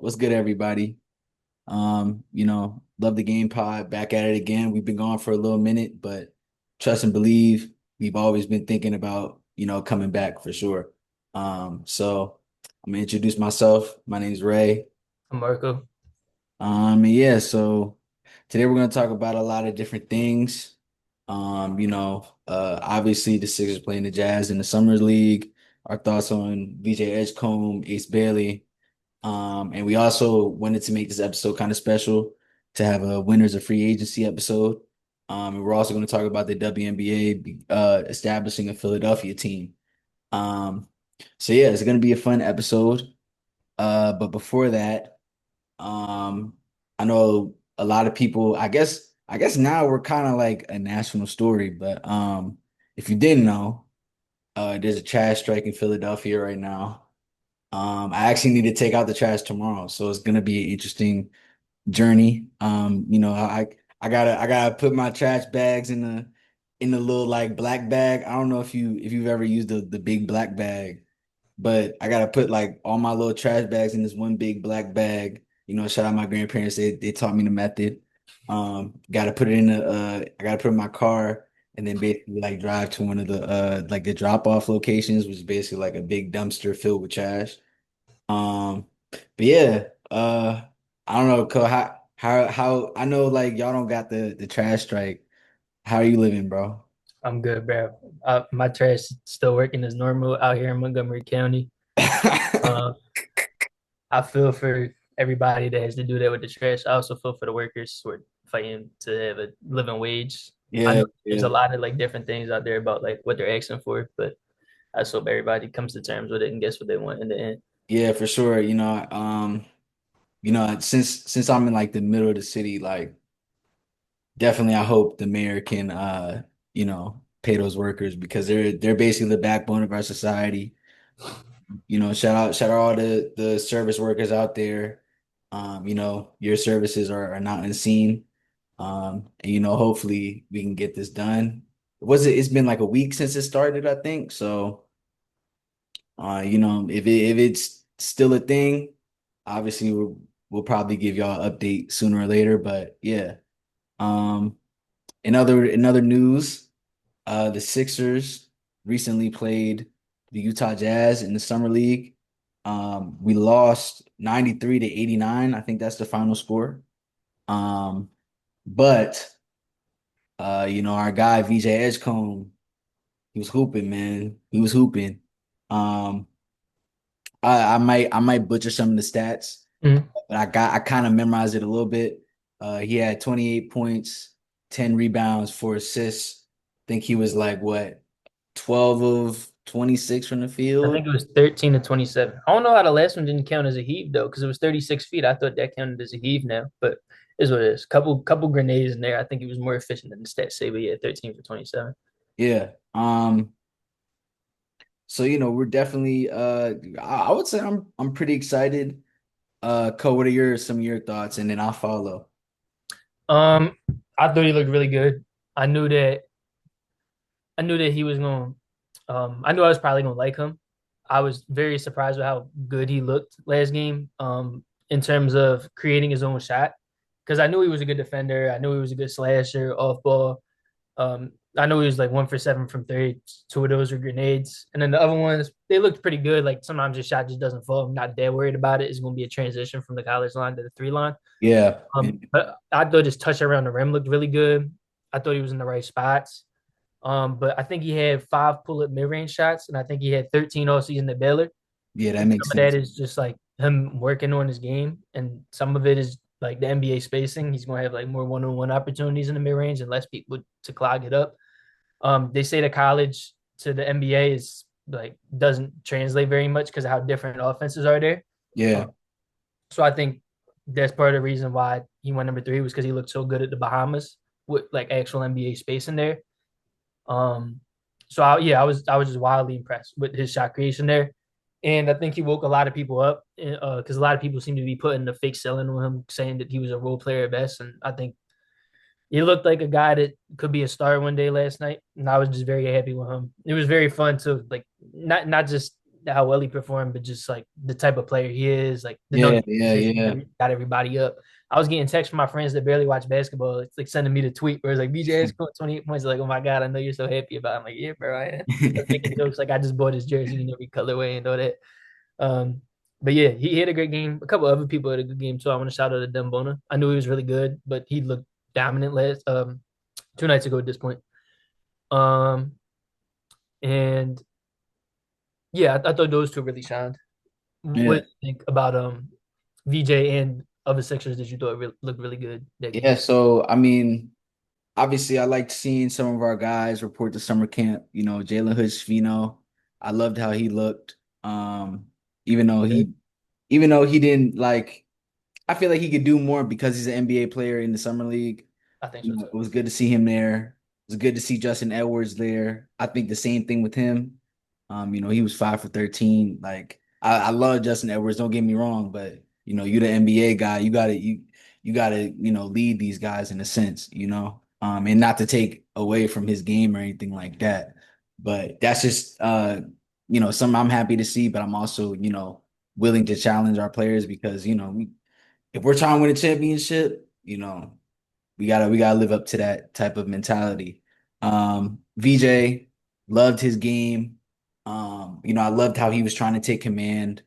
What's good, everybody? Love the game pod. Back at it again. We've been gone for a little minute, but trust and believe, we've always been thinking about, coming back for sure. So I'm gonna introduce myself. My name's Ray. Marco. And yeah, so today we're gonna talk about a lot of different things. Obviously the Sixers playing the Jazz in the Summer League, our thoughts on VJ Edgecombe, Ace Bailey. And we also wanted to make this episode kind of special to have a winners of free agency episode. And we're also going to talk about the WNBA establishing a Philadelphia team. Um, so yeah, it's going to be a fun episode. But before that, um, I know a lot of people, I guess now we're kind of like a national story, but if you didn't know, there's a trash strike in Philadelphia right now. I actually need to take out the trash tomorrow, so it's gonna be an interesting journey. I gotta put my trash bags in the little like black bag. I don't know if you've ever used the big black bag, but I gotta put like all my little trash bags in this one big black bag. Shout out my grandparents. They taught me the method. Gotta put it in I gotta put it in my car and then basically like drive to one of the like the drop off locations, which is basically like a big dumpster filled with trash. Um, but yeah, I don't know, Cole, how I know like y'all don't got the trash strike. How are you living, bro? I'm good, bro. My trash is still working as normal out here in Montgomery County. Uh, I feel for everybody that has to do that with the trash. I also feel for the workers who are fighting to have a living wage. I Yeah, know there's a yeah. lot of like different things out there about like what they're asking for, but I just hope everybody comes to terms with it and gets what they want in the end. Yeah, for sure. Since I'm in like the middle of the city, like definitely I hope the mayor can pay those workers because they're basically the backbone of our society. Shout out all the service workers out there. Your services are not unseen. And hopefully we can get this done. It's been like a week since it started, I think. So if it's still a thing, obviously we'll probably give y'all an update sooner or later. But yeah. Um, in other news, the Sixers recently played the Utah Jazz in the Summer League. We lost 93 to 89. I think that's the final score. Um, but our guy VJ Edgecombe, he was hooping, man. He was hooping. Um, I might butcher some of the stats, Mhm. but I kind of memorized it a little bit. He had 28 points, 10 rebounds, 4 assists. I think he was like what, 12 of 26 from the I field. think it was 13 to 27. I don't know how the last one didn't count as a heave though, because it was 36 feet. I thought that counted as a heave now, but is what it is. Couple grenades in there. I think it was more efficient than the stats say, but yeah, 13 for 27. Yeah. So we're definitely I would say I'm pretty excited. Cole, what are some of your thoughts? And then I'll follow. Um, I thought he looked really good. I knew that I knew that he was going I knew I was probably gonna like him. I was very surprised with how good he looked last game, in terms of creating his own shot. Because I knew he was a good defender. I knew he was a good slasher, off ball. I know he was like 1 for 7 from three. Two of those were grenades, and then the other ones they looked pretty good. Like sometimes his shot just doesn't fall. I'm not that worried about it. It's going to be a transition from the college line to the three line. Yeah. But I thought his touch around the rim looked really good. I thought he was in the right spots. But I think he had 5 pull-up mid-range shots, and I think he had 13 all season at Baylor. Yeah, that And makes some of that sense. is just like him working on his game, and some of it is like the NBA spacing. He's going to have like more one-on-one opportunities in the mid-range and less people to clog it up. They say the college to the NBA is like doesn't translate very much because of how different offenses are there. Yeah. Um, so I think that's part of the reason why he went number 3 was because he looked so good at the Bahamas with like actual NBA space in there. Um, yeah, I was just wildly impressed with his shot creation there, and I think he woke a lot of people up because a lot of people seem to be putting the fake selling on him, saying that he was a role player at best, and I think he looked like a guy that could be a star one day last night, and I was just very happy with him. It was very fun to like not just how well he performed, but just like the type of player he is, like the Yeah, dunk yeah, position, yeah. got everybody up. I was getting texts from my friends that barely watch basketball. It's like sending me the tweet where it's like BJ has scored 28 points. Like, oh my God, I know you're so happy about it. I'm like, yeah, bro, I am. I was making jokes like I just bought his jersey in every colorway and all that. Um, but yeah, he had a great game. A couple other people had a good game too. I want to shout out to Dembona. I knew he was really good, but he looked dominant last 2 nights ago at this point. Um, and yeah, I thought those two really shined. What Yeah. do you think about VJ and other Sixers that you thought looked really good that game? Yeah, so I mean, obviously I liked seeing some of our guys report to summer camp, Jalen Hood-Schifino. I loved how he looked. Um, even though Good. he even though he didn't like I feel like he could do more because he's an NBA player in the summer league. I think so too. It was good to see him there. It was good to see Justin Edwards there. I think the same thing with him. He was 5 for 13. Like I love Justin Edwards, don't get me wrong, but you're the NBA guy. You gotta, lead these guys in a sense, and not to take away from his game or anything like that. But that's just something I'm happy to see, but I'm also, willing to challenge our players because, if we're trying to win a championship, we gotta live up to that type of mentality. VJ loved his game. I loved how he was trying to take command.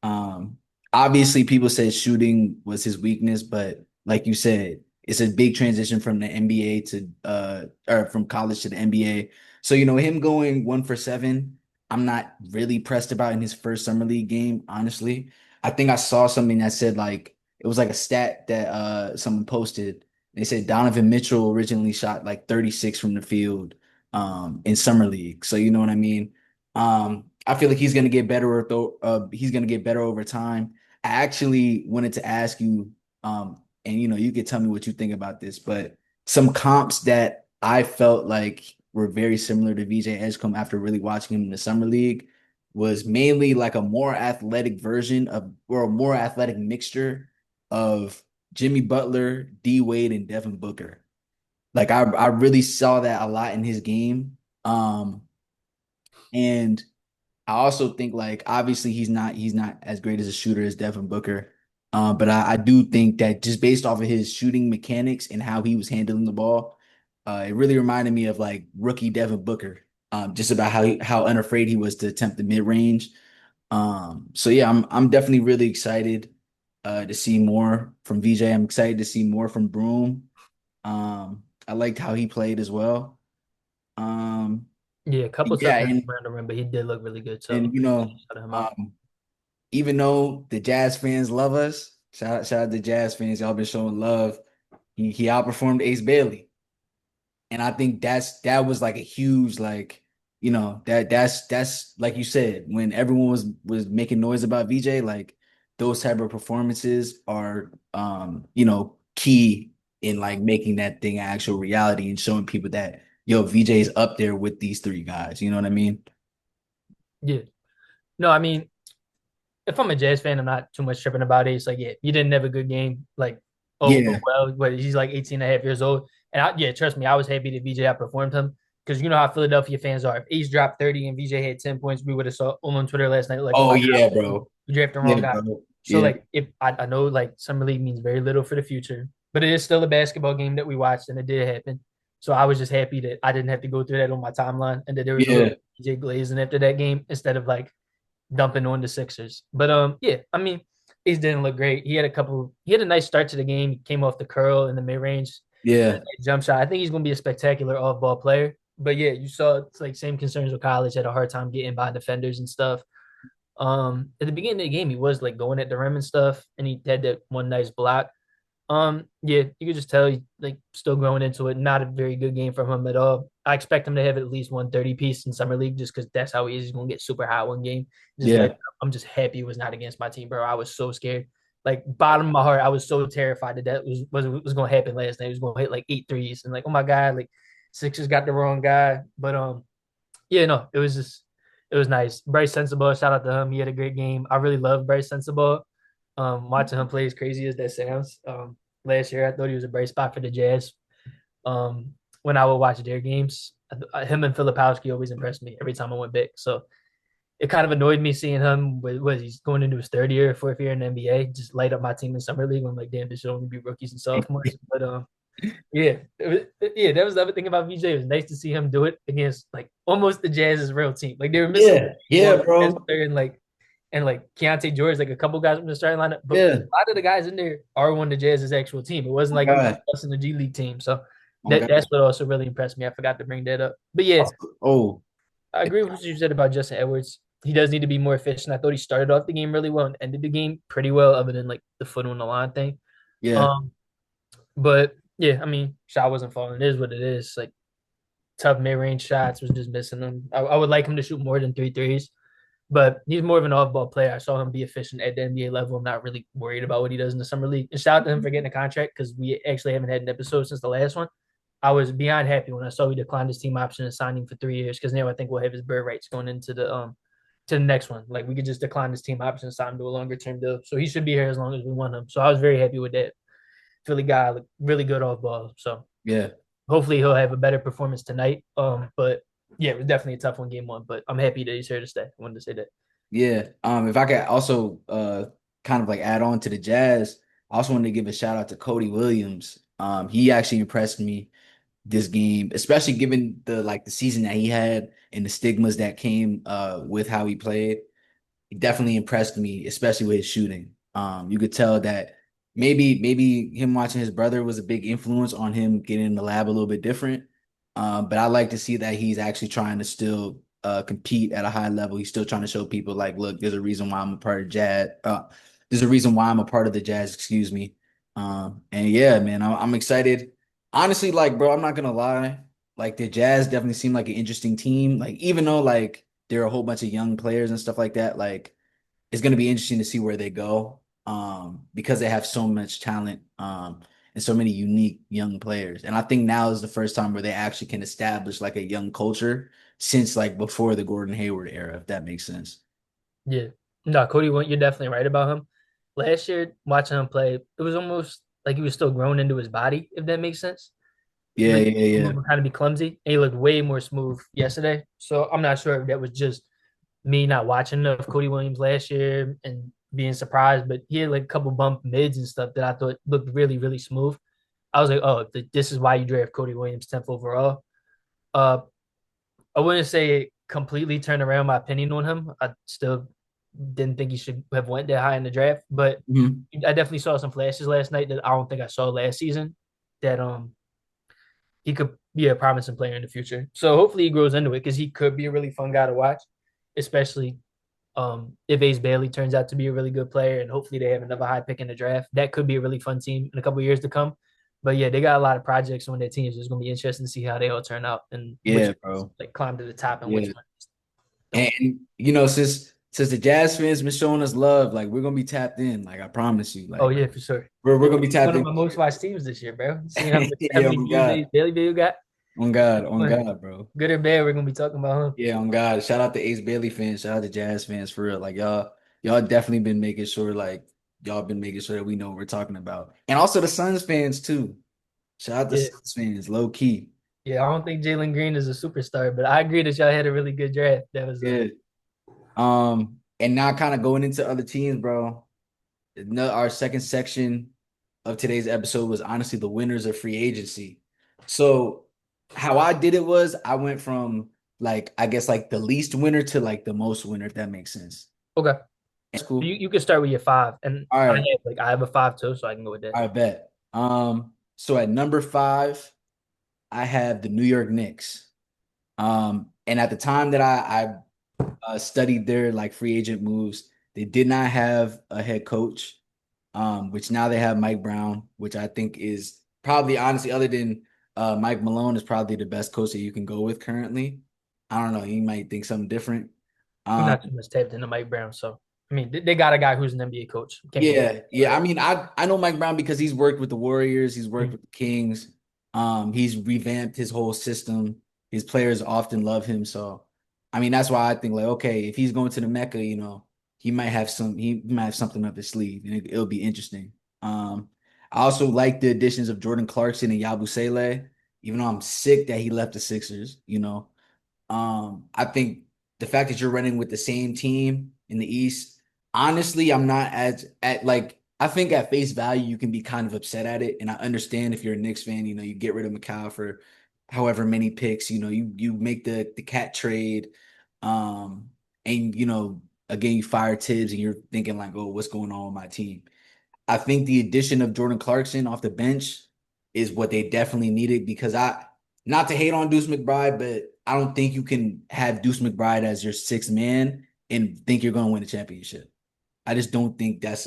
Um, Obviously people said shooting was his weakness, but like you said, it's a big transition from the NBA to or from college to the NBA. So, him going 1 for 7, I'm not really pressed about in his first summer league game, honestly. I think I saw something that said like it was like a stat that someone posted. They said Donovan Mitchell originally shot like 36 from the field in summer league. So you know what I mean? I feel like he's gonna get better over time. I actually wanted to ask you, and you could tell me what you think about this, but some comps that I felt like were very similar to VJ Edgecombe after really watching him in the summer league was mainly like a more athletic version of or a more athletic mixture of Jimmy Butler, D Wade, and Devin Booker. Like I really saw that a lot in his game. And I also think like obviously he's not as great as a shooter as Devin Booker. But I do think that just based off of his shooting mechanics and how he was handling the ball, it really reminded me of like rookie Devin Booker. Just about how unafraid he was to attempt the mid range. So yeah, I'm definitely really excited to see more from VJ. I'm excited to see more from Broom. I liked how he played as well. Um, Yeah, a couple tough yeah, minutes and around the rim, but he did look really good. and So shout him out. even though the Jazz fans love us, shout out to Jazz fans, y'all been showing love. He outperformed Ace Bailey. And I think that was like a huge like that's like you said when everyone was making noise about VJ like those type of performances are key in like making that thing an actual reality and showing people that VJ is up there with these three guys. You know what I mean? Yeah. No, I mean, if I'm a Jazz fan, I'm not too much tripping about it. It's like, yeah, you didn't have a good game. Like, oh Yeah. well, but he's like 18 and a half years old. And yeah, trust me, I was happy that VJ outperformed him because you know how Philadelphia fans are. If Ace dropped 30 and VJ had 10 points, we would have saw him on Twitter last night, like, oh Oh my yeah, God, bro. we drafted the wrong Yeah, guy. bro. So, Yeah. like, if I know like Summer League means very little for the future, but it is still a basketball game that we watched and it did happen. So I was just happy that I didn't have to go through that on my timeline and that there was a little Yeah. VJ glazing after that game instead of like dumping on the Sixers. But yeah, I mean, Ace didn't look great. He had a nice start to the game. He came off the curl in the mid range, Yeah. jump shot. I think he's gonna be a spectacular off ball player. But yeah, you saw it's like same concerns with college, had a hard time getting by defenders and stuff. At the beginning of the game, he was like going at the rim and stuff, and he had that one nice block. Yeah, you could just tell he's like still growing into it. Not a very good game from him at all. I expect him to have at least 130 piece in summer league just because that's how he is. He's gonna get super high one game. Just Yeah. like I'm just happy it was not against my team, bro. I was so scared. Like bottom of my heart, I was so terrified that was gonna happen last night. He was gonna hit like 8 threes and like, oh my god, like Sixers got the wrong guy. But yeah, no, it was nice. Bryce Sensabaugh, shout out to him. He had a great game. I really love Bryce Sensabaugh. Watching him play as crazy as that sounds. Last year I thought he was a bright spot for the Jazz. When I would watch their games, him and Filipowski always impressed me every time I went back. So it kind of annoyed me seeing him with he's going into his third year, fourth year in the NBA, just light up my team in summer league. I'm like, damn, this should only be rookies and sophomores. But yeah, yeah, that was the other thing about VJ. It was nice to see him do it against like almost the Jazz's real team. Like they were missing Yeah, like yeah, Walter bro. Kessler and Keontae George, like a couple guys from the starting lineup. But Yeah. a lot of the guys in there are one of the Jazz's actual team. It wasn't Oh like God. us in the G League team. So Oh God. that's what also really impressed me. I forgot to bring that up. But yeah, Oh, I agree with what you said about Justin Edwards. He does need to be more efficient. I thought he started off the game really well and ended the game pretty well, other than like the foot on the line thing. yeah. Um, but yeah, I mean, shot wasn't falling. It is what it is. Like tough mid range shots was just missing them. I would like him to shoot more than three threes, but he's more of an off ball player. I saw him be efficient at the NBA level. I'm not really worried about what he does in the summer league. And shout out to him for getting a contract because we actually haven't had an episode since the last one. I was beyond happy when I saw we declined his team option and signed him for 3 years because now I think we'll have his bird rights going into the next one. Like we could just decline his team option and sign him to a longer term deal. So he should be here as long as we want him. So I was very happy with that. Philly guy looked really good off ball. So Yeah. hopefully he'll have a better performance tonight. But yeah, it was definitely a tough one game one. But I'm happy that he's here to stay. I wanted to say that. Yeah. If I could also kind of like add on to the Jazz, I also wanted to give a shout out to Cody Williams. He actually impressed me this game, especially given the season that he had and the stigmas that came with how he played. He definitely impressed me, especially with his shooting. You could tell that maybe him watching his brother was a big influence on him getting in the lab a little bit different. But I like to see that he's actually trying to still compete at a high level. He's still trying to show people like, look, there's a reason why I'm a part of Jazz. There's a reason why I'm a part of the Jazz, excuse me. And yeah, man, I'm excited. Honestly, like, bro, I'm not gonna lie. Like the Jazz definitely seem like an interesting team. Like, even though like there are a whole bunch of young players and stuff like that, like it's gonna be interesting to see where they go. Because they have so much talent, and so many unique young players. And I think now is the first time where they actually can establish like a young culture since like before the Gordon Hayward era, if that makes sense. Yeah. No, Cody, you're definitely right about him. Last year, watching him play, it was almost like he was still growing into his body, if that makes sense. Yeah, Like yeah, some yeah. of them kind of be clumsy, and he looked way more smooth yesterday. So I'm not sure if that was just me not watching enough Cody Williams last year and being surprised, but he had like a couple bump mids and stuff that I thought looked really, really smooth. I was like, oh, this is why you draft Cody Williams 10th overall. Uh, I wouldn't say it completely turned around my opinion on him. I still didn't think he should have went that high in the draft, but Mhm. I definitely saw some flashes last night that I don't think I saw last season. That he could be a promising player in the future. So hopefully he grows into it because he could be a really fun guy to watch, especially if Ace Bailey turns out to be a really good player and hopefully they have another high pick in the draft. That could be a really fun team in a couple of years to come. But yeah, they got a lot of projects on their teams. It's going to be interesting to see how they all turn out and which Yeah, bro. like climb to the top and which Yeah. ones don't. And since the Jazz fans been showing us love, like we're gonna be tapped in. Like I promise you. Oh Like yeah, for sure. we're It gonna might be be one tapped of in. my most watched teams this year, bro. Seeing how Yeah, many on views God. Daily Video got, On God, bro. good or bad, we're gonna be talking about him. Yeah, on God. Shout out to Ace Bailey fans. Shout out to Jazz fans for real. Like y'all definitely been making sure like y'all been making sure that we know what we're talking about. And also the Suns fans too. Shout out to Yeah, Suns fans, low key. yeah. I don't think Jalen Green is a superstar, but I agree that y'all had a really good draft. That was Yeah. And now kind of going into other teams, bro. No, our second section of today's episode was honestly the winners of free agency. So how I did it was I went from like I guess like the least winner to like the most winner, if that makes sense. okay. That's cool. You can start with your five, and All right, I have a five too, so I can go with that. I bet. So at number 5, I have the New York Knicks. And at the time that I studied their like free agent moves, they did not have a head coach. Which now they have Mike Brown, which I think is probably honestly, other than Mike Malone, is probably the best coach that you can go with currently. I don't know, you might think something different. I'm Um, not too much tapped into Mike Brown, so I mean they got a guy who's an NBA coach. Can't go yeah, yeah. I wrong. mean, I know Mike Brown because he's worked with the Warriors, he's worked Mhm. with the Kings. He's revamped his whole system. His players often love him, so I mean that's why I think like okay, if he's going to the Mecca, he might have something up his sleeve, and it'll be interesting. I also like the additions of Jordan Clarkson and Yabusele, even though I'm sick that he left the Sixers. I think the fact that you're running with the same team in the East, honestly, I'm not as at like I think at face value you can be kind of upset at it, and I understand if you're a Knicks fan, you get rid of McCall for however many picks, you make the cat trade, um, and again you fire Tibbs and you're thinking like, oh, what's going on with my team? I think the addition of Jordan Clarkson off the bench is what they definitely needed because not to hate on Deuce McBride, but I don't think you can have Deuce McBride as your sixth man and think you're going to win a championship. I just don't think that's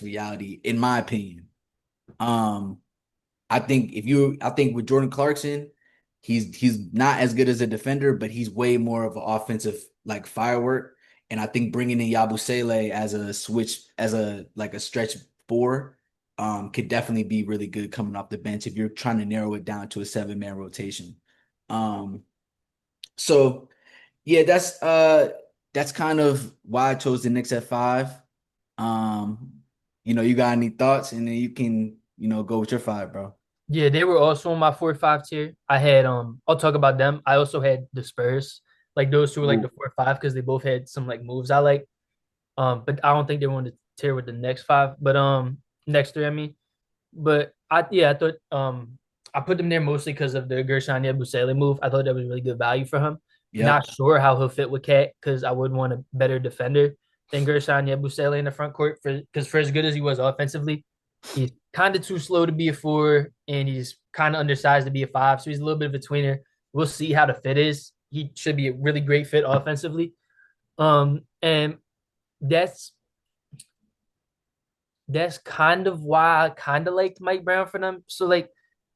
reality in my opinion. Um, I think with Jordan Clarkson, he's not as good as a defender, but he's way more of an offensive like firework. And I think bringing in Yabusele as a switch, as a like a stretch four, could definitely be really good coming off the bench if you're trying to narrow it down to a seven-man rotation. Um, so yeah, that's kind of why I chose the Knicks at five. Um, you got any thoughts, and then you can, go with your five, bro. Yeah, they were also on my 4-5 tier. I had I'll talk about them. I also had the Spurs. Like those two were like Ooh. the 4-5 because they both had some like moves I like. But I don't think they were on the tier with the next five. But next three, I mean. But I thought I put them there mostly because of the Gershon Yabusele move. I thought that was really good value for him. Yep. Not sure how he'll fit with Cat because I would want a better defender than Gershon Yabusele in the front court for as good as he was offensively, he's kind of too slow to be a four and he's kind of undersized to be a five. So he's a little bit of a tweener. We'll see how the fit is. He should be a really great fit offensively. And that's that's kind of why I kind of liked Mike Brown for them. So like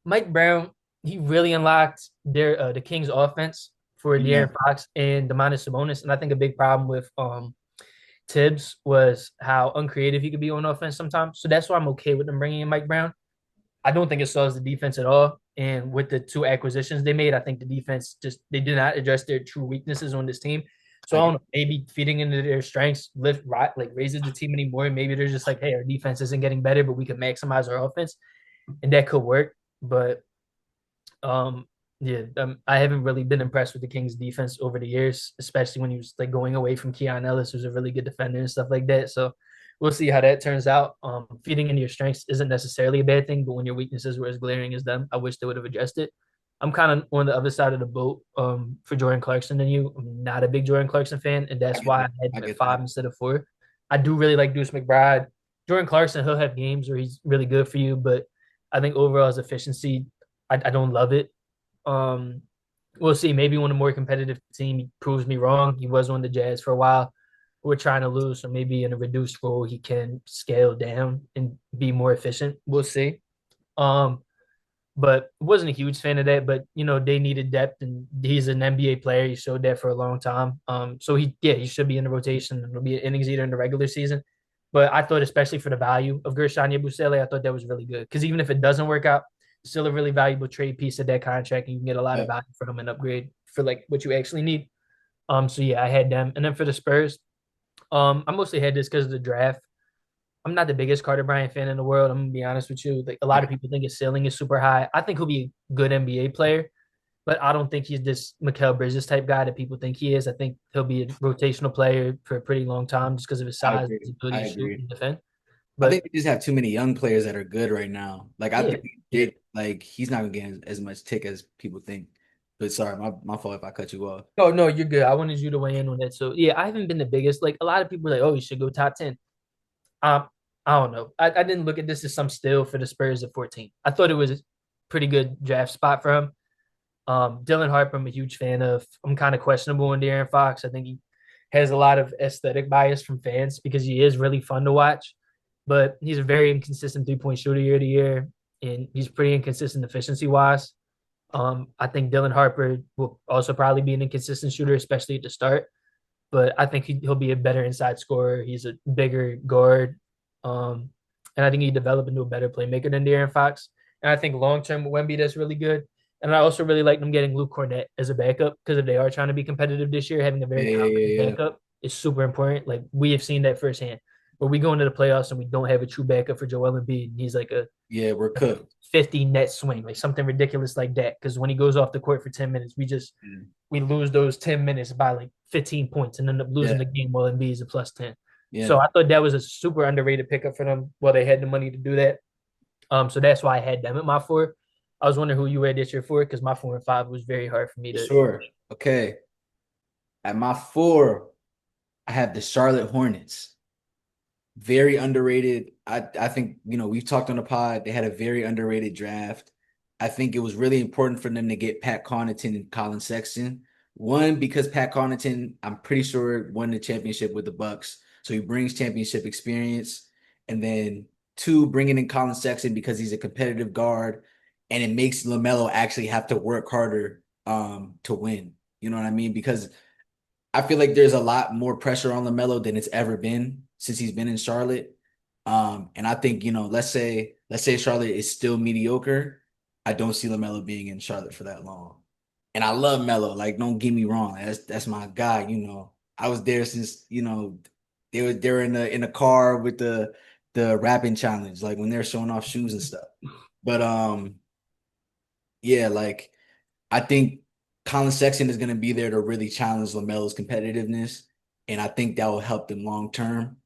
Mike Brown, he really unlocked the Kings offense for Yeah. De'Aaron Fox and Demonis Sabonis. And I think a big problem with Tibbs was how uncreative he could be on offense sometimes. So that's why I'm okay with them bringing in Mike Brown. I don't think it solves the defense at all. And with the two acquisitions they made, I think the defense just they did not address their true weaknesses on this team. So I I don't agree. know, maybe feeding into their strengths lift right like raises the team anymore. Maybe they're just like, hey, our defense isn't getting better, but we can maximize our offense, and that could work. But um, yeah, I haven't really been impressed with the Kings defense over the years, especially when he was like going away from Keon Ellis, who's a really good defender and stuff like that. So we'll see how that turns out. Feeding into your strengths isn't necessarily a bad thing, but when your weaknesses were as glaring as them, I wish they would have addressed it. I'm kind of on the other side of the boat for Jordan Clarkson than you. I'm not a big Jordan Clarkson fan, and I that's get why I that. had I him at get five that. instead of four. I do really like Deuce McBride. Jordan Clarkson, he'll have games where he's really good for you, but I think overall his efficiency, I don't love it. Um, we'll see. Maybe when a more competitive team proves me wrong. He was on the Jazz for a while. We're trying to lose, so maybe in a reduced role he can scale down and be more efficient. We'll see. Um, but wasn't a huge fan of that. But they needed depth, and he's an NBA player. He showed that for a long time. So he should be in the rotation and he'll be an innings eater in the regular season. But I thought, especially for the value of Gershon Yabusele, I thought that was really good because even if it doesn't work out, still a really valuable trade piece of that contract, and you can get a lot of Yep. value from him and upgrade for like what you actually need. So yeah, I had them, and then for the Spurs, I mostly had this because of the draft. I'm not the biggest Carter Bryant fan in the world. I'm gonna be honest with you. Like a I lot of get people think his ceiling is super high. I think he'll be a good NBA player, but I don't think he's this Mikal Bridges type guy that people think he is. I think he'll be a rotational player for a pretty long time just because of his I size, his agree. ability I to shoot agree. and defend. I think But we just have too many young players that are good right now. Like I yeah, think yeah. like he's not gonna get as much tick as people think. But sorry, my fault if I cut you off. Oh no, you're good. I wanted you to weigh in on that. So yeah, I haven't been the biggest. Like a lot of people are like, oh, you should go top 10. Um, I don't know. I didn't look at this as some steal for the Spurs at 14. I thought it was a pretty good draft spot for him. Dylan Harper, I'm a huge fan of. I'm kind of questionable on De'Aaron Fox. I think he has a lot of aesthetic bias from fans because he is really fun to watch, but he's a very inconsistent 3-point shooter year to year, and he's pretty inconsistent efficiency wise. I think Dylan Harper will also probably be an inconsistent shooter, especially at the start. But I think he'll be a better inside scorer. He's a bigger guard, um, and I think he developed into a better playmaker than De'Aaron Fox. And I think long term with Wemby, that's really good. And I also really like them getting Luke Cornett as a backup because if they are trying to be competitive this year, having a Yeah, very yeah, confident yeah, yeah. backup is super important. Like we have seen that firsthand. where we go into the playoffs and we don't have a true backup for Joel Embiid, and he's Yeah, we're like a cooked. 50 net swing, like something ridiculous like that. Because when he goes off the court for 10 minutes, Yeah. we lose those 10 minutes by like 15 points and end up losing Yeah. the game while Embiid is a plus 10. So Yeah. I thought that was a super underrated pickup for them. Well, they had the money to do that. So that's why I had them at my four. I was wondering who you had this year for because my 4 and 5 was very hard for me For to. sure. Okay. At my four, I have the Charlotte Hornets. Very underrated. I think, we've talked on the pod. They had a very underrated draft. I think it was really important for them to get Pat Connaughton and Colin Sexton. One, because Pat Connaughton, I'm pretty sure, won the championship with the Bucks. So he brings championship experience. And then two, bringing in Colin Sexton because he's a competitive guard and it makes LaMelo actually have to work harder to win. You know what I mean? Because I feel like there's a lot more pressure on LaMelo than it's ever been since he's been in Charlotte. And I think, let's say Charlotte is still mediocre. I don't see LaMelo being in Charlotte for that long. And I love Melo. Like, don't get me wrong. That's my guy. I was there since, they were in the car with the rapping challenge, like when they're showing off shoes and stuff. But yeah, like I think Colin Sexton is going to be there to really challenge LaMelo's competitiveness, and I think that will help them long term.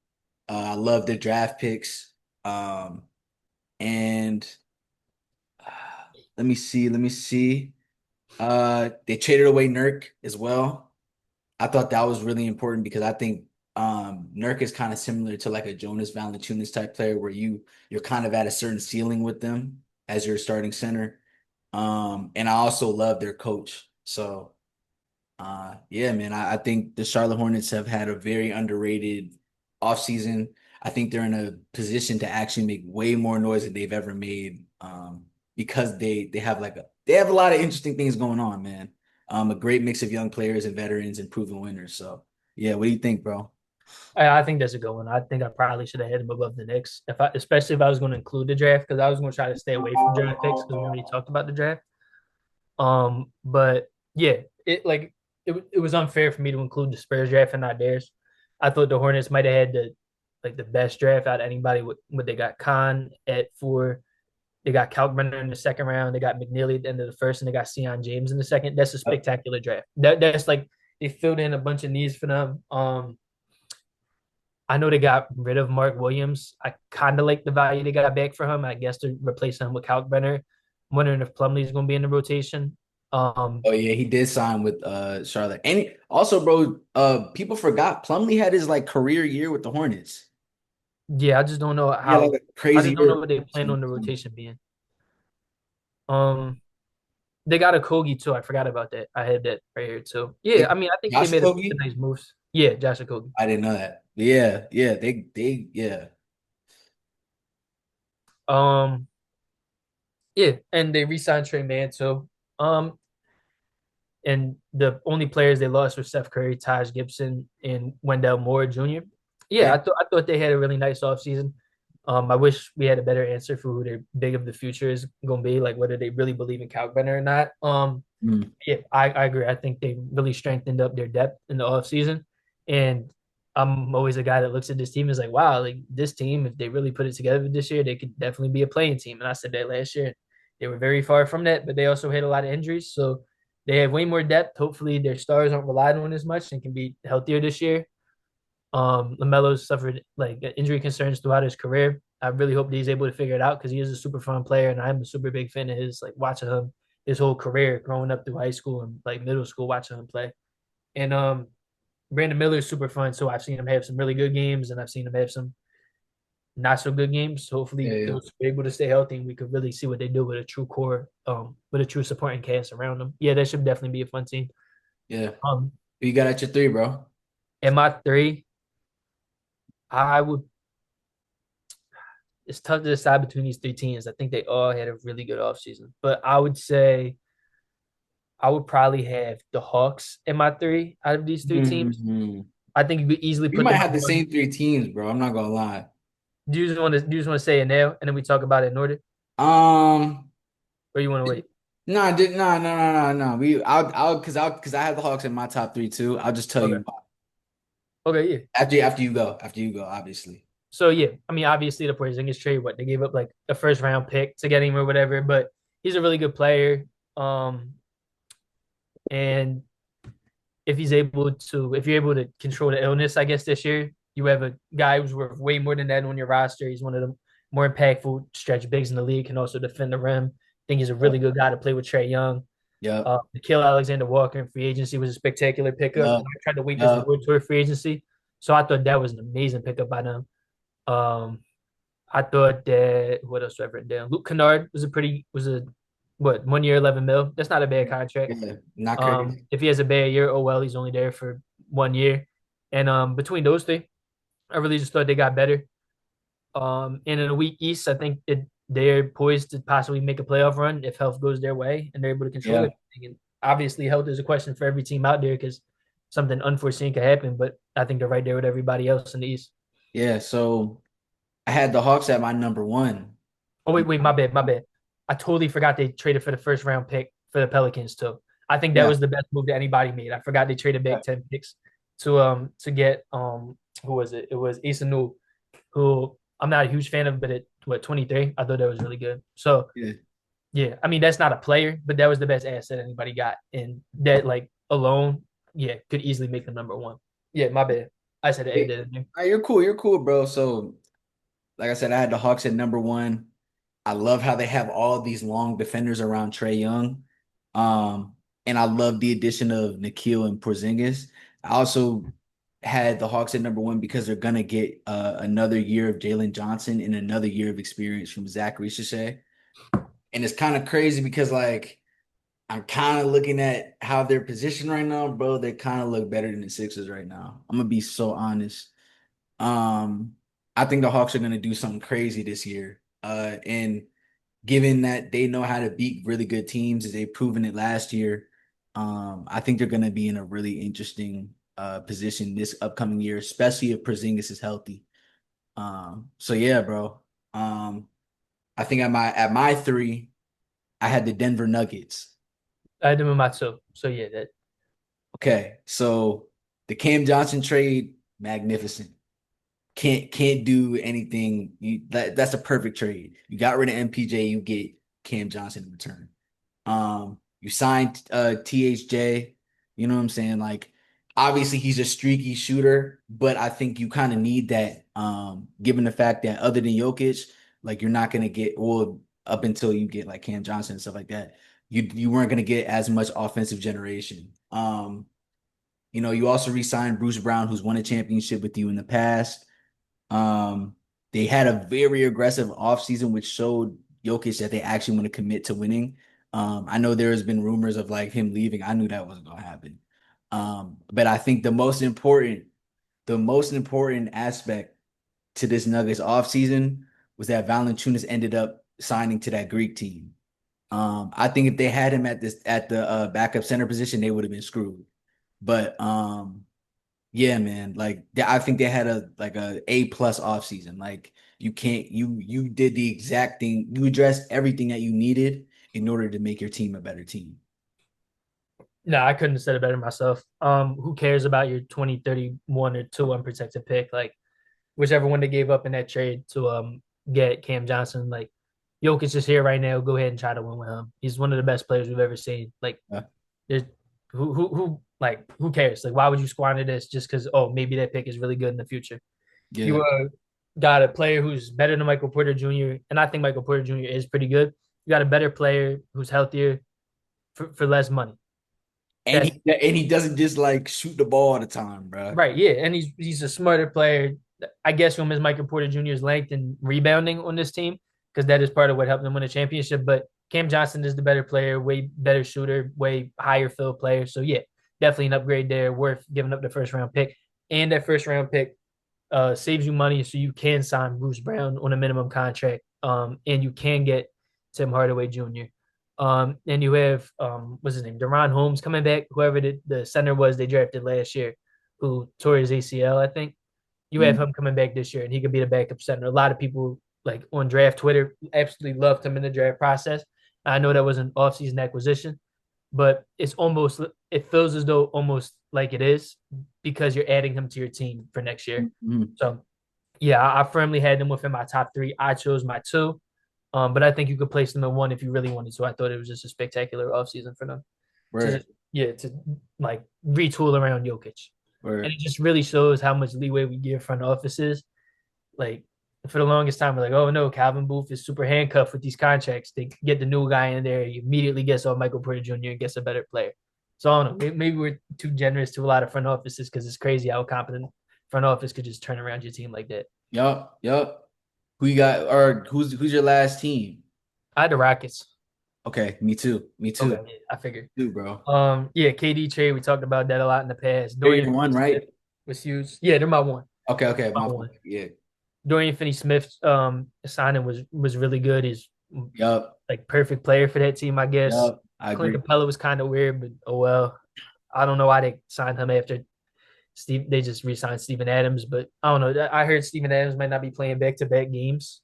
I love their draft picks, and uh, let me see. They traded away Nurk as well. I thought that was really important because I think Nurk is kind of similar to like a Jonas Valanciunas type player where you're kind of at a certain ceiling with them as your starting center. And I also love their coach. So yeah, man, I think the Charlotte Hornets have had a very underrated offseason. I think they're in a position to actually make way more noise than they've ever made. Because they have a lot of interesting things going on, man. A great mix of young players and veterans and proven winners. So yeah, what do you think, bro? I think that's a good one. I think I probably should have had him above the Knicks, especially if I was going to include the draft, because I was going to try to stay away from draft picks because we already talked about the draft. But yeah, it was unfair for me to include the Spurs draft and not theirs. I thought the Hornets might have had the best draft out of anybody. With they got Khan at 4, they got Kalkbrenner in the second round, they got McNeely at the end of the first, and they got Sion James in the second. That's a spectacular draft. That's like they filled in a bunch of needs for them. I know they got rid of Mark Williams. I kind of like the value they got back for him. I guess to replace him with Kalkbrenner. I'm wondering if Plumlee's going to be in the rotation. Um, Oh yeah, he did sign with Charlotte. And also, bro, people forgot Plumlee had his like career year with the Hornets. yeah, I just don't know Yeah, like how. a I crazy just don't know year. what they plan on the rotation being. Um, they got a Kogi too. I forgot about that. I had that right here too. Yeah, I Like mean, I think they Josh made a bunch of Okogie? nice moves. Yeah, Josh Kogi. I didn't know that. But yeah, yeah, they yeah. Um, yeah, and they re-signed Trey Man too. Um, and the only players they lost were Steph Curry, Taj Gibson, and Wendell Moore Jr. Yeah, Yeah. I thought they had a really nice offseason. I wish we had a better answer for who their big of the future is going to be, like whether they really believe in Kalkbrenner or not. Mm. Yeah, I agree. I think they really strengthened up their depth in the offseason. And I'm always a guy that looks at this team and is like, wow, like this team, if they really put it together this year, they could definitely be a playing team. And I said that last year. They were very far from that, but they also had a lot of injuries. So they have way more depth. Hopefully their stars aren't relied on as much and can be healthier this year. LaMelo's suffered like injury concerns throughout his career. I really hope that he's able to figure it out because he is a super fun player, and I'm a super big fan of his. Like watching him his whole career, growing up through high school and like middle school, watching him play. And Brandon Miller is super fun. So I've seen him have some really good games, and I've seen him have some not so good games. So Yeah, hopefully yeah. those are able to stay healthy, and we could really see what they do with a true core, with a true supporting cast around them. Yeah, that should definitely be a fun team. Yeah. Um, Who you got at your three, bro? in my three, I would it's tough to decide between these three teams. I think they all had a really good offseason. But I would say I would probably have the Hawks in my three out of these three teams. Hmm. I think you could easily We put might them have at the one. same three teams, bro. I'm not gonna lie. Do you just want to say it now and then we talk about it in order? Um, Or you want to wait? no, I did no. Because I have the Hawks in my top three too. I'll just tell Okay. you why. Okay, yeah. After you go, obviously. So yeah, I mean, obviously the Porzingis trade, what they gave up like a first round pick to get him or whatever, but he's a really good player. And if you're able to control the illness, I guess this year you have a guy who's worth way more than that on your roster. He's one of the more impactful stretch bigs in the league. Can also defend the rim. I think he's a really Yep. good guy to play with Trae Young. Yep. Kill Alexander Walker in free agency was a spectacular pickup. Yep. I tried to wait this Yep. forward toward free agency, so I thought that was an amazing pickup by them. Um, I thought that what else do I written down? Luke Kennard was a what 1 year 11 mil. That's not a bad contract. Yeah. Not crazy. If he has a bad year, oh well, he's only there for 1 year. And between those three, I really just thought they got better. And in a weak East, I think they're poised to possibly make a playoff run if health goes their way and they're able to control Yeah. everything. And obviously, health is a question for every team out there because something unforeseen could happen. But I think they're right there with everybody else in the East. Yeah. So I had the Hawks at my number one. Oh wait, my bad, my bad. I totally forgot they traded for the first round pick for the Pelicans too. I think that Yeah. was the best move that anybody made. I forgot they traded Yeah. back 10 picks to get who was it? It was Asa Newell, who I'm not a huge fan of, but at what 23, I thought that was really good. So Yeah. yeah, I mean that's not a player, but that was the best asset anybody got, and that like alone, yeah, could easily make them number one. Yeah, my bad. I said to add Hey, that in there. you're cool. You're cool, bro. So, like I said, I had the Hawks at number one. I love how they have all these long defenders around Trae Young. Um, and I love the addition of Nikhil and Porzingis. I also had the Hawks at number one because they're gonna get another year of Jalen Johnson and another year of experience from Zachary Shai. And it's kind of crazy because like I'm kind of looking at how they're positioned right now, bro. They kind of look better than the Sixers right now. I'm gonna be so honest. Um, I think the Hawks are gonna do something crazy this year. And given that they know how to beat really good teams, as they've proven it last year, I think they're gonna be in a really interesting position this upcoming year, especially if Porzingis is healthy. So yeah, bro. Um, I think at my three, I had the Denver Nuggets. I had them in my two. So yeah, that Okay, so the Cam Johnson trade, magnificent. Can't do anything. That's a perfect trade. You got rid of MPJ, you get Cam Johnson in return. You signed THJ, you know what I'm saying? Like obviously he's a streaky shooter, but I think you kind of need that given the fact that other than Jokic, like you're not gonna get well up until you get like Cam Johnson and stuff like that. You weren't gonna get as much offensive generation. You also re-signed Bruce Brown, who's won a championship with you in the past. Um, they had a very aggressive offseason, which showed Jokic that they actually want to commit to winning. I know there has been rumors of like him leaving. I knew that wasn't gonna happen. But I think the most important aspect to this Nuggets offseason was that Valanciunas ended up signing to that Greek team. I think if they had him at the backup center position, they would have been screwed. But yeah, man. Like I think they had a A+ off season. Like you can't you did the exact thing. You addressed everything that you needed in order to make your team a better team. no, I couldn't have said it better myself. Who cares about your 2031 or two unprotected pick? Like whichever one they gave up in that trade to get Cam Johnson. Like Jokic is here right now. Go ahead and try to win with him. He's one of the best players we've ever seen. Like Yeah, there's who cares? Like why would you squander this just because maybe that pick is really good in the future? You yeah. got a player who's better than Michael Porter Jr. and I think Michael Porter Jr. is pretty good. You got a better player who's healthier for less money. And That's he doesn't just like shoot the ball all the time, bro. right, yeah, and he's a smarter player. I guess you'll miss Michael Porter Jr.'s length and rebounding on this team because that is part of what helped them win a championship. But Cam Johnson is the better player, way better shooter, way higher field player. So yeah, definitely an upgrade there, worth giving up the first round pick. And that first round pick saves you money, so you can sign Bruce Brown on a minimum contract, and you can get Tim Hardaway Jr. And you have what's his name, Deron Holmes coming back, whoever the center was they drafted last year, who tore his ACL, I think. You have Mhm. him coming back this year, and he could be the backup center. A lot of people like on draft Twitter absolutely loved him in the draft process. I know that was an offseason acquisition, but it feels as though almost like it is because you're adding him to your team for next year. Mhm. So Yeah, I firmly had them within my top three. I chose my two. But I think you could place them in one if you really wanted to. I thought it was just a spectacular offseason for them to Where just to like retool around Jokic. And where it just really shows how much leeway we give front offices. Like for the longest time, we're like, oh no, Calvin Booth is super handcuffed with these contracts. They get the new guy in there, he immediately gets off Michael Porter Jr. and gets a better player. So I don't know, maybe we're too generous to a lot of front offices because it's crazy how competent front office could just turn around your team like that. yup, yup. Who you got or who's your last team? I had the Rockets. Okay, me too. Me Okay, too. yeah, I figured. Too, bro. Yeah, KD trade. We talked about that a lot in the past. They're Dorian your one, Finney-Smith right? was huge. Yeah, they're my one. Okay, okay, My my one. fault. Yeah. Dorian Finney-Smith signing was really good. He's Yup. like perfect player for that team, I guess. Yup. I Clint agree. Capella was kind of weird, but oh well. I don't know why they signed him after Steve. They just re-signed Steven Adams, but I don't know. I heard Steven Adams might not be playing back-to-back games.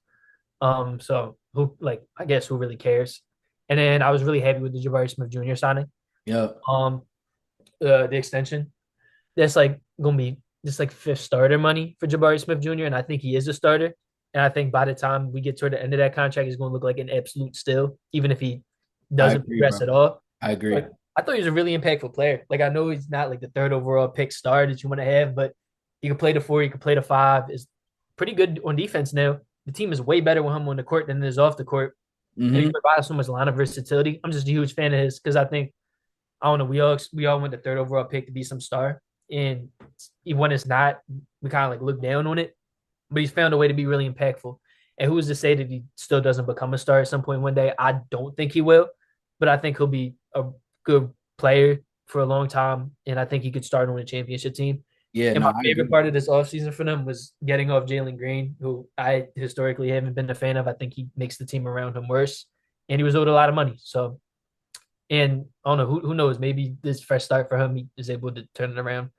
So who like I guess who really cares? And then I was really happy with the Jabari Smith Jr. signing. Yup. Um, the extension. That's like gonna be just like fifth starter money for Jabari Smith Jr. And I think he is a starter. And I think by the time we get toward the end of that contract, he's gonna look like an absolute steal, even if he I doesn't agree, progress bro. at all. I agree. Like I thought he was a really impactful player. Like I know he's not like the third overall pick star that you want to have, but he can play the four, he can play the five. Is pretty good on defense now. The team is way better with him on the court than it is off the court, and he Mm-hmm. provides so much line of versatility. I'm just a huge fan of his because I think I don't know. We all went the third overall pick to be some star, and when it's not, we kind of like look down on it. But he's found a way to be really impactful. And who's to say that he still doesn't become a star at some point one day? I don't think he will, but I think he'll be a good player for a long time, and I think he could start on a championship team. Yeah, And no, my I favorite agree. part of this offseason for them was getting off Jalen Green, who I historically haven't been a fan of. I think he makes the team around him worse, and he was owed a lot of money. So and I don't know who knows. Maybe this fresh start for him, he is able to turn it around.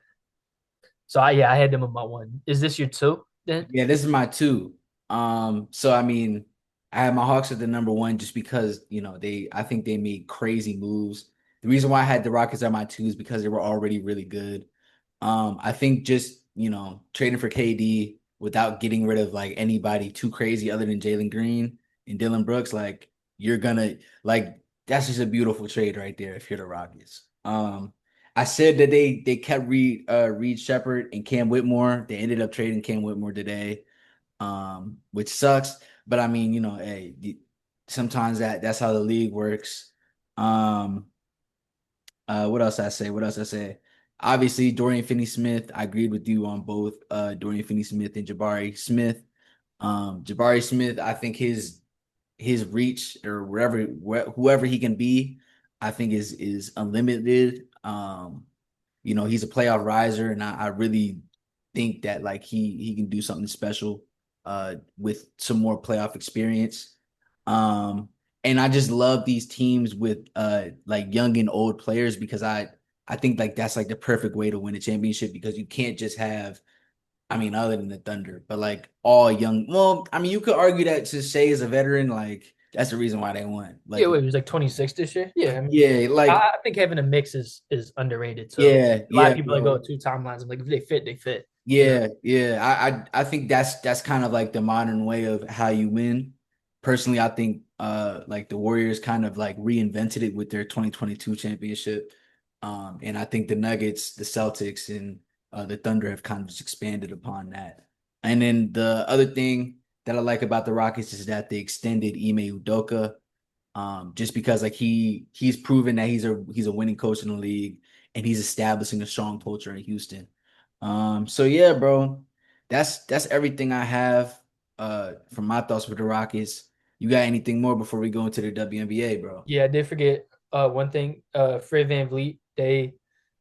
So I had them in my one. Is this your two then? Yeah, this is my two. So I mean, I have my Hawks at the number one just because, I think they made crazy moves. The reason why I had the Rockets at my two is because they were already really good. I think just, trading for KD without getting rid of like anybody too crazy other than Jalen Green and Dylan Brooks, like you're gonna like that's just a beautiful trade right there if you're the Rockets. I said that they kept Reed Shepard and Cam Whitmore. They ended up trading Cam Whitmore today, which sucks. But I mean, hey, sometimes that's how the league works. Um, what else I say? What else I say? Obviously, Dorian Finney-Smith. I agreed with you on both Dorian Finney-Smith and Jabari Smith. Jabari Smith, I think his reach or whoever he can be, I think is unlimited. He's a playoff riser, and I really think that like he can do something special with some more playoff experience. Um, and I just love these teams with like young and old players because I think like that's like the perfect way to win a championship because you can't just have I mean, other than the Thunder, but like all young. Well, I mean, you could argue that to Shea is a veteran, like that's the reason why they won. Yeah, Like, wait, he was like 26 this year. Yeah, I mean, yeah, like, I think having a mix is underrated. So yeah, a lot yeah, of people like go bro. two timelines. I'm like, if they fit, they fit. You know. Yeah, yeah. I think that's kind of like the modern way of how you win. Personally, I think like the Warriors kind of like reinvented it with their 2022 championship. And I think the Nuggets, the Celtics, and the Thunder have kind of just expanded upon that. And then the other thing that I like about the Rockets is that they extended Ime Udoka. Just because like he's proven that he's a winning coach in the league and he's establishing a strong culture in Houston. So yeah, bro, that's everything I have from my thoughts with the Rockets. You got anything more before we go into the WNBA, bro? Yeah, I did forget one thing. Fred Van Vliet, they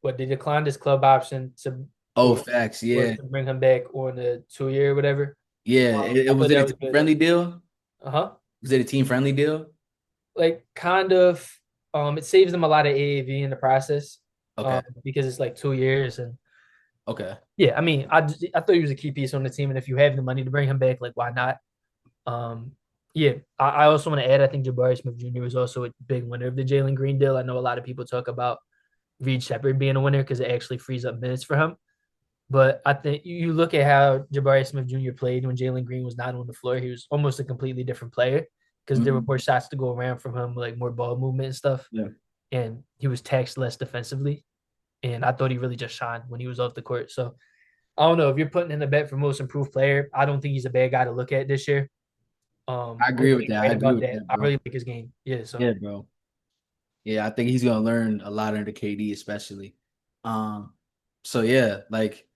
declined his club option to Oh, or facts, or yeah. to bring him back on the 2 year or whatever. Yeah, it I was thought it that a was team good. friendly deal? Uh-huh. Was it a team friendly deal? Like kind of it saves them a lot of AAV in the process. Okay, Because it's like 2 years and okay. yeah, I mean, I thought he was a key piece on the team, and if you have the money to bring him back, like why not? Um, yeah, I also want to add, I think Jabari Smith Jr. was also a big winner of the Jalen Green deal. I know a lot of people talk about Reed Shepard being a winner because it actually frees up minutes for him. But I think you look at how Jabari Smith Jr. played when Jalen Green was not on the floor. He was almost a completely different player because there were Hmm. more shots to go around from him, like more ball movement and stuff. Yeah, And he was taxed less defensively. And I thought he really just shined when he was off the court. So I don't know if you're putting in the bet for most improved player. I don't think he's a bad guy to look at this year. I agree with Hopefully, that. I right agree about with that. that, I bro. really like his game. Yeah. So Yeah, bro. Yeah, I think he's gonna learn a lot under KD, especially. Um, so yeah, like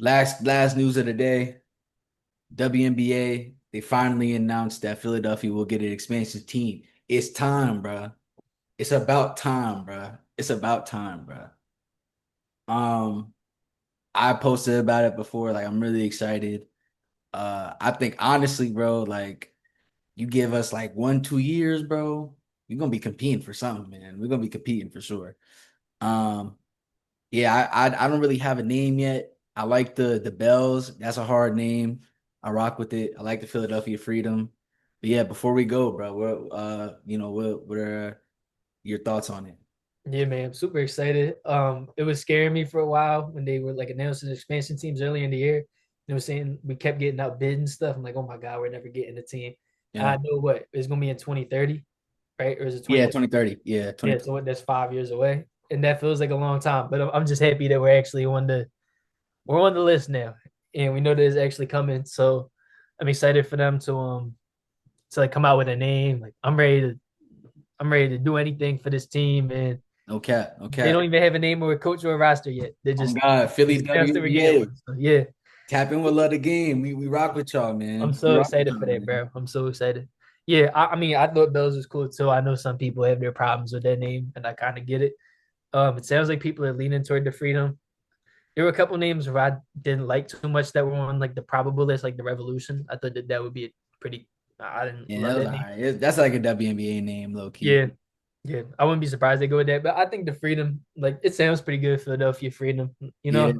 last news of the day, WNBA, they finally announced that Philadelphia will get an expansion team. It's time, bro. It's about time, bro. It's about time, bro. Um, I posted about it before. Like, I'm really excited. I think honestly, bro, like you give us like 1, 2 years, bro, we're gonna be competing for something, man. We're gonna be competing for sure. Um, yeah, I don't really have a name yet. I like the Bells. That's a hard name. I rock with it. I like the Philadelphia Freedom. But yeah, before we go, bro, what are your thoughts on it? yeah, man, I'm super excited. It was scaring me for a while when they were like announcing expansion teams early in the year. They were saying we kept getting outbid and stuff. I'm like, oh my god, we're never getting a team. Yeah. I know what it's gonna be in 2030, right? Or is it Yeah, 2030? 2030. Yeah, Yeah, 2030. so what? That's 5 years away, and that feels like a long time. But I'm just happy that we're on the list now, and we know that it's actually coming. So I'm excited for them to like come out with a name. Like I'm ready to do anything for this team, and No cap, no they don't cap. even have a name or a coach or a roster yet. On God, Philly Just announced that we're getting WNBA. one. So yeah, Tap in with love the game. We rock with y'all, I'm man. We so rock with excited y'all, for that, man. bro. I'm so excited. Yeah, I mean, I thought Bells was cool too. I know some people have their problems with that name, and I kind of get it. It sounds like people are leaning toward the freedom. There were a couple names where I didn't like too much that were on like the probable list, like the Revolution. I thought that that would be a pretty. I didn't Yeah, love that was that all name. right. That's like a WNBA name, low key. Yeah, yeah. I wouldn't be surprised they go with that, but I think the Freedom, like it sounds pretty good. Philadelphia Freedom. You Yeah, know,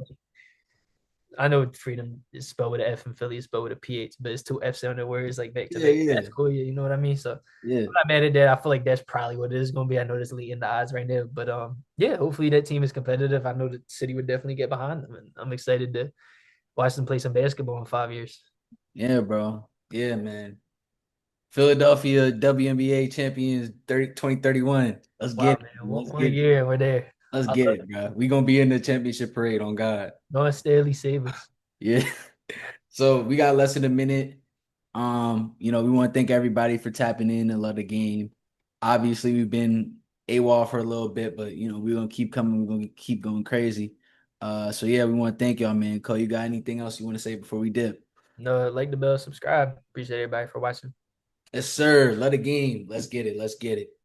I know Freedom is spelled with an F and Philly is spelled with a PH, but it's two F sounding words like back to yeah, back. yeah, That's cool. Yeah, you know what I mean. So yeah, I'm not mad at that. I feel like that's probably what it is going to be. I know that's leading the odds right now, but yeah. Hopefully that team is competitive. I know the city would definitely get behind them, and I'm excited to watch them play some basketball in 5 years. yeah, bro. Yeah, man. Philadelphia WNBA champions 2031. Let's Wow, get it. man. Let's One get it. year and we're there. Let's I get love it, it. bro. We gonna be in the championship parade on God. North Stanley Sabres. Yeah. So we got less than a minute. We want to thank everybody for tapping in and love the game. Obviously, we've been AWOL for a little bit, but we're gonna keep coming, we're gonna keep going crazy. So yeah, we want to thank y'all, man. Cole, you got anything else you want to say before we dip? No, like the bell, subscribe. Appreciate everybody for watching. Yes, sir. Love the game. Let's get it. Let's get it.